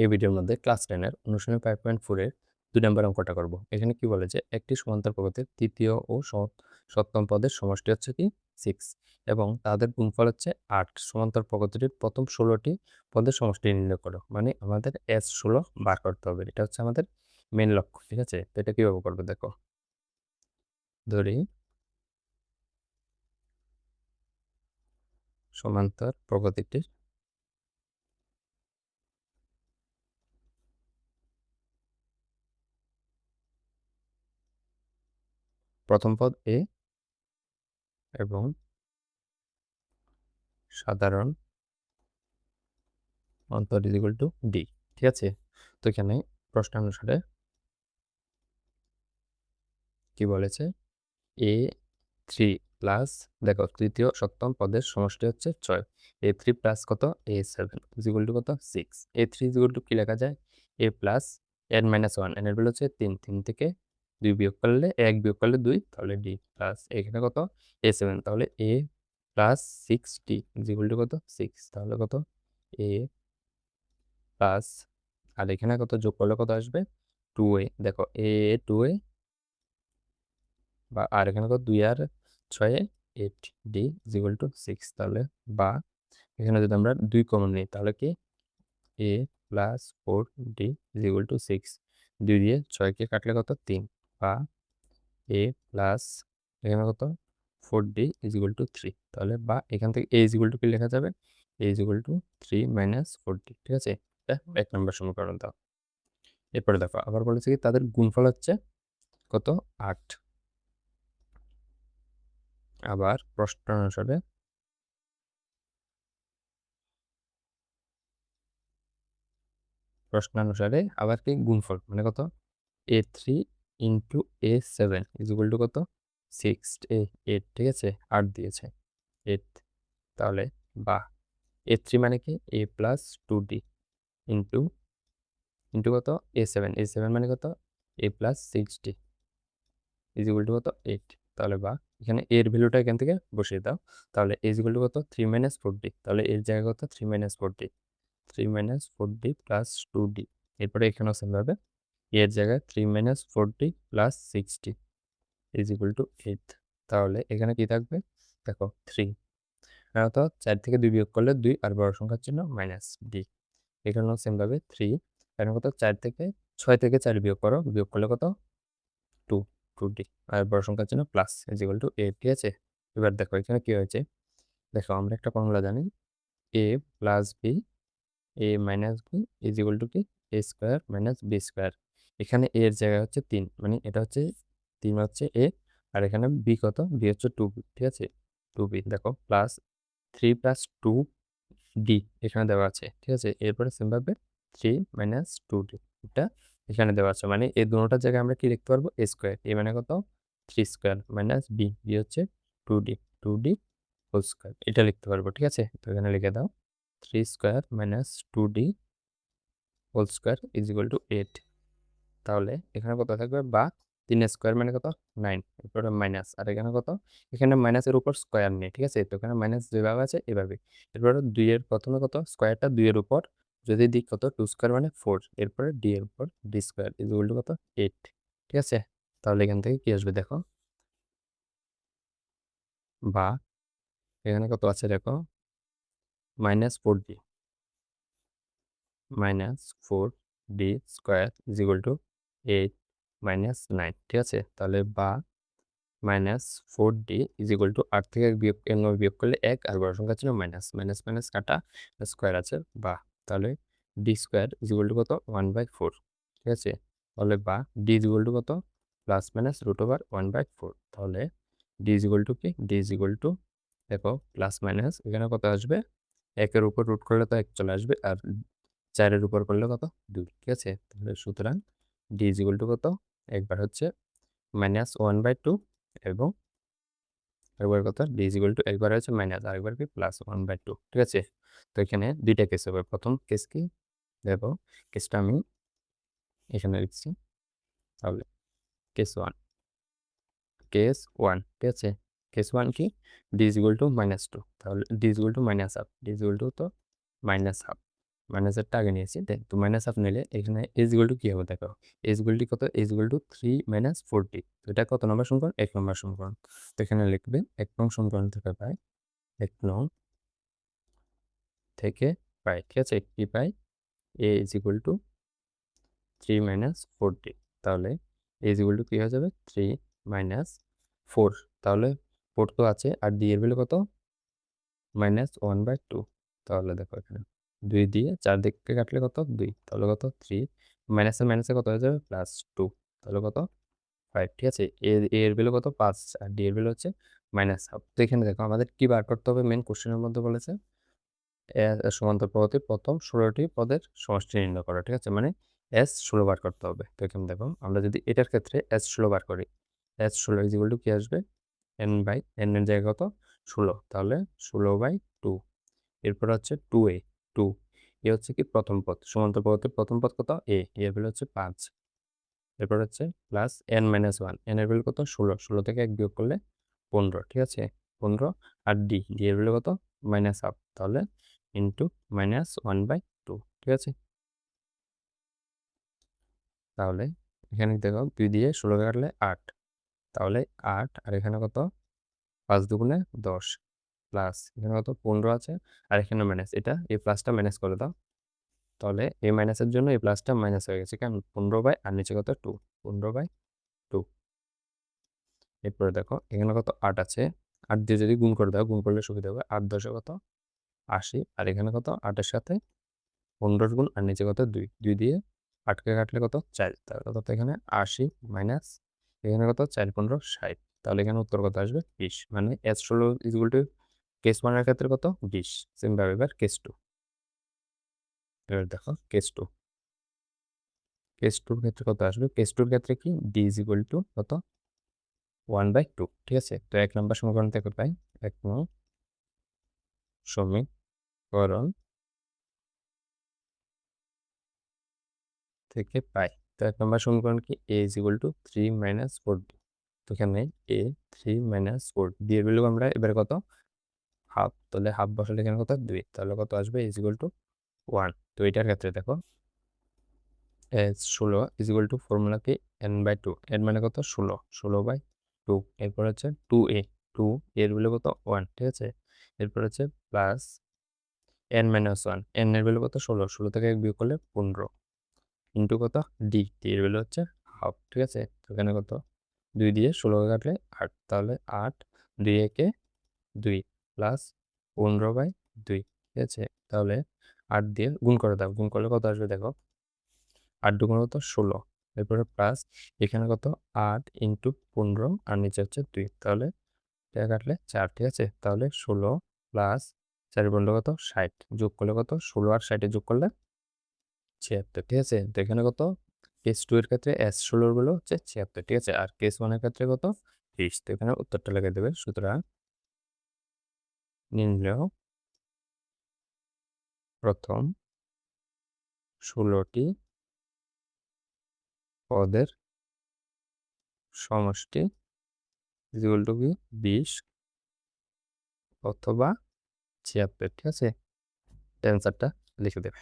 এই ভিডিওর মধ্যে ক্লাস 10 এর অনুশীলনী 5.4 এর 2 নম্বর অঙ্কটা করব। এখানে কি বলে যে একটি সমান্তর প্রকৃতির তৃতীয় ও সপ্তম পদের সমষ্টি হচ্ছে কি 6 এবং তাদের গুণফল হচ্ছে 8। সমান্তর প্রকৃতির প্রথম 16টি পদের সমষ্টি নির্ণয় করো। মানে আমাদের S16 বার করতে হবে। এটা হচ্ছে আমাদের মেন লক্ষ্য, ঠিক আছে? তো এটা কিভাবে করবে দেখো। ধরি সমান্তর প্রকৃতিটির প্রথম পদ A এবং সাধারণ অন্তর ইজ ইকুয়াল টু D, ঠিক আছে? তো এখানে প্রশ্নানুসারে কি বলেছে, এ থ্রি প্লাস, দেখো তৃতীয় সপ্তম পদের সমষ্টি হচ্ছে 6। A3 প্লাস কত, A7 ইজ ইকুয়াল টু কত 6। A3 ইজ ইকুয়াল টু কি লেখা যায়, A প্লাস n-1, n এর ভ্যালু হচ্ছে 3, 3 থেকে 2 বিয়োগ করলে 1 বিয়োগ করলে 2, তাহলে D প্লাস এখানে কত A7, তাহলে A plus 6D is equal two কত 6, তাহলে কত A প্লাস, আর এখানে কত যোগ করলে কত আসবে 2A, দেখো A 2A বা আর এখানে কত 2 আর 6 8, D ইজ ইকুয়াল টু 6, তাহলে বা এখানে যদি আমরা 2 কমন নিই তাহলে কি A plus 4D is equal two 6, 2 দিয়ে 6কে কাটলে কত 3, বা A প্লাস এখানে কত 4D ইজ ইকুয়াল টু 3, তাহলে বা এখান থেকে A ইজ ইকুয়াল টু কি লেখা যাবে, A is equal two 3 minus 4D, ঠিক আছে? এটা 1 নম্বর সমীকরণ দাও। এরপরে দেখো আবার বলেছে কি তাদের গুণফল হচ্ছে কত 8। আবার প্রশ্নানুসারে আবার কি গুণফল মানে কত A3 into A7 is equal two কত 6, 8, ঠিক আছে? 8 দিয়েছে 8, তাহলে বা A3 মানে কি A plus 2D into into কত A7 মানে কত A plus 6D is equal two কত 8, তাহলে বা এখানে A এর ভ্যালুটা এখান থেকে বসিয়ে দাও, তাহলে A ইজ ইকুয়াল টু কত 3 মাইনাস 4D, তাহলে এর জায়গায় কত 3 minus 4D, 3 minus 4D plus 2D। এরপরে এখানেও সেম ভাবে এর জায়গায় 3 minus 4D plus 6D is equal to 8, তাহলে এখানে কি থাকবে দেখো 3, অর্থাৎ 4 থেকে 2 বিয়োগ করলে 2 আর বড় সংখ্যার চিহ্ন মাইনাস D। এখানেও সেম ভাবে 3, এখানে কত 4 থেকে 6 থেকে 4 বিয়োগ করো, বিয়োগ করলে কত 2, 2D আর বড় সংখ্যার চিহ্ন প্লাস ইজ ইকুয়াল টু 8, ঠিক আছে? এবার দেখো এখানে কি হয়েছে, দেখো আমরা একটা ফর্মুলা জানি A plus B A minus B is equal two কি A square minus B square. এখানে A এর জায়গায় হচ্ছে 3, মানে এটা হচ্ছে 3 হচ্ছে A, আর এখানে B কত, B হচ্ছে 2B, ঠিক আছে? 2B দেখো প্লাস 3 প্লাস 2D এখানে দেওয়া আছে, ঠিক আছে? এরপরে সিম্পলভাবে 3 মাইনাস 2D এটা এখানে দেওয়া আছে, মানে এই দুটোটার জায়গায় আমরা কি লিখতে পারবো A স্কোয়ার, A মানে কত 3 স্কোয়ার মাইনাস B, B হচ্ছে 2D, 2D হোল স্কোয়ার, এটা লিখতে পারবো, ঠিক আছে? তো এখানে লিখে দাও 3 square minus 2D whole square is equal to 8, তাহলে এখানে কত থাকবে বা 3 স্কোয়ার মানে কত 9, এরপরে মাইনাস, আর এখানে কত, এখানে মাইনাসের উপর স্কোয়ার নেই, ঠিক আছে? তো এখানে মাইনাস যেভাবে আছে এভাবে, এরপরে 2 এর প্রথমে কত স্কোয়ারটা 2 এর উপর যদি দিই কত 2 স্কোয়ার মানে 4, এরপরে D এর উপর D square is equal two কত 8, ঠিক আছে? তাহলে এখান থেকে কি আসবে দেখো, বা এখানে কত আছে দেখো minus 4D minus 4D square is equal to 8 minus 9, ঠিক আছে? তাহলে বা minus 4D is equal to 8 থেকে বিয়োগ বিয়োগ করলে 1 আর বড় সংখ্যা ছিল মাইনাস, মাইনাস মাইনাস কাটা স্কোয়ার আছে বা, তাহলে D square is equal two কত 1/4, ঠিক আছে? তাহলে বা D ইজ ইকুয়াল টু কত প্লাস মাইনাস রুট ওভার 1/4, তাহলে D ইজ ইকুয়াল টু কি D ইজ ইকুয়াল টু দেখো প্লাস মাইনাস এখানে কত আসবে, 1 এর উপর রুট করলে তো 1 চলে আসবে, আর 4 এর উপর করলে কত 2, ঠিক আছে? তাহলে সুতরাং D ইজ ইকুয়াল টু কত, একবার হচ্ছে মাইনাস 1/2 এবং একবার কত D ইজ ইকুয়াল টু একবার হচ্ছে মাইনাস আর একবার কি প্লাস 1/2, ঠিক আছে? তো এখানে দুইটা কেস হবে। প্রথম কেস কি দেখো, কেসটা আমি এখানে লিখছি, তাহলে কেস 1, ঠিক আছে? কেস 1 কি D ইজ ইকুয়াল টু -2, তাহলে D is equal two -1/2, D is equal two তো -1/2, মাইনাসেরটা আগে নিয়েছি, তো মাইনাস হাফ নিলে এখানে এজ ইকুয়াল টু কী হবে দেখো, এজ ইকুয়াল টু কত, এজ ইকুয়াল টু 3 মাইনাস 40। তো এটা কত নম্বর সমীকরণ, 1 নম্বর সমীকরণ। তো এখানে লিখবে 1 নং সমীকরণ থেকে পাই, 1 নং থেকে পাই, ঠিক আছে, কি পাই, এ ইজ ইকুয়াল টু 3 মাইনাস 40। তাহলে এ ইজ ইকুয়াল টু কী হয়ে যাবে, 3 মাইনাস 4। তাহলে 4 তো আছে, আর ডি এর ভ্যালু কত, -1/2। তাহলে দেখো এখানে 2 দিয়ে 4 দিকে কাটলে কত, 2, তাহলে কত 3, মাইনাসে মাইনাসে কত হয়ে যাবে, +2, তাহলে কত 5, ঠিক আছে। এর ভ্যালু কত 5, আর ডি এর ভ্যালু হচ্ছে -1/2। তো এখানে দেখো আমাদের কি বার করতে হবে, মেন কোশ্চেনের মধ্যে বলেছে সমান্তর পদ্ধতির প্রথম 16টি পদের সমষ্টি নির্ণয় করা, ঠিক আছে, মানে S16 বার করতে হবে। তো এখানে দেখো আমরা যদি এটার ক্ষেত্রে S16 বার করি, S16 ইজ ইকুয়াল টু কি আসবে, n এর জায়গায় কত 16, তাহলে 16/2। এরপর হচ্ছে 2a, 2 এ হচ্ছে কি প্রথম পদ, সমান্তর পদ্ধতির প্রথম পদ কত, এর ভ্যালু হচ্ছে 5। এরপর হচ্ছে প্লাস n-1, n এর ভ্যালু কত 16, 16 থেকে 1 বিয়োগ করলে 15, ঠিক আছে, 15। আর ডি এর ভ্যালু কত, -1/2, তাহলে ইন্টু -1/2, ঠিক আছে। তাহলে এখানে দেখো 2 দিয়ে 16 কাটলে 8, তাহলে 8, আর এখানে কত 5 দুগুণে 10, প্লাস এখানে কত 15 আছে, আর এখানে মাইনাস, এটা এই প্লাসটা মাইনাস করে দাও, তাহলে এই মাইনাসের জন্য এই প্লাসটা মাইনাস হয়ে গেছে, কারণ 15/, আর নিচে কত 2, 15/2। এরপরে দেখো এখানে কত 8 আছে, 8 দিয়ে যদি গুণ করে দাও, গুণ করলে সুবিধা হবে, 8 10 কত 80, আর এখানে কত 8 এর সাথে 15 গুণ, আর নিচে কত 2, 2 দিয়ে 8 কে কাটলে কত 4, তাহলে কত এখানে 80 মাইনাস এখানে কত 4 15 60, তাহলে এখানে উত্তর কত আসবে 20, মানে S16 is equal to case 1 এর ক্ষেত্রে কত 20। সেম ভাবে এবার কেস 2, এবার দেখো কেস 2, কেস 2 এর ক্ষেত্রে কত আসবে, কেস 2 এর ক্ষেত্রে কি ডি ইজ ইকুয়াল টু কত 1/2, ঠিক আছে। তো 1 নম্বর সমীকরণ থেকে পাই, 1 নং সমীকরণ থেকে পাই। তো 1 নম্বর সমীকরণ কি, a is equal two 3 minus 4d। তো এখানে a 3 মাইনাস 4, d এর ভ্যালু আমরা এবারে কত, হাফ, তাহলে হাফ বসালে এখানে কত 2, তাহলে কত আসবে ইজ ইকুয়াল টু 1। তো এটার ক্ষেত্রে দেখো S16 is equal two formula কি, n/2, n মানে কত 16, 16/2। এরপর হচ্ছে 2a, 2 এর ভ্যালু কত 1, ঠিক আছে। এরপর হচ্ছে প্লাস n-1, n এর ভ্যালু কত 16, 16 থেকে 1 বিয়োগ করলে 15, ইন্টু কত ডি, ডি এর ভ্যালু হচ্ছে হাফ, ঠিক আছে। তো এখানে কত 2 দিয়ে 16 কাটলে 8, তাহলে 8, 2 একে 2, প্লাস 15/2, ঠিক আছে। তাহলে 8 দিয়ে গুণ করে দাও, গুণ করলে কত আসবে দেখো, 8 দুগুণ কত 16, এরপরে প্লাস এখানে কত 8 ইন্টু 15, আর নিচে হচ্ছে 2, তাহলে এটা কাটলে 4, ঠিক আছে। তাহলে 16 প্লাস 4 15 কত 60, যোগ করলে কত 16 আর 60 যোগ করলে 76, ঠিক আছে। তো এখানে কত কেস 2 এর ক্ষেত্রে S16 গুলো হচ্ছে 76, ঠিক আছে, আর কেস 1 এর ক্ষেত্রে কত 20। তো এখানে উত্তরটা লিখে দেবে, সুতরাং নির্ণেয় প্রথম 16টি পদের সমষ্টি ইজ ইকুয়াল টু কি 20 অথবা 76, ঠিক আছে। অ্যান্সারটা লিখে দেবে।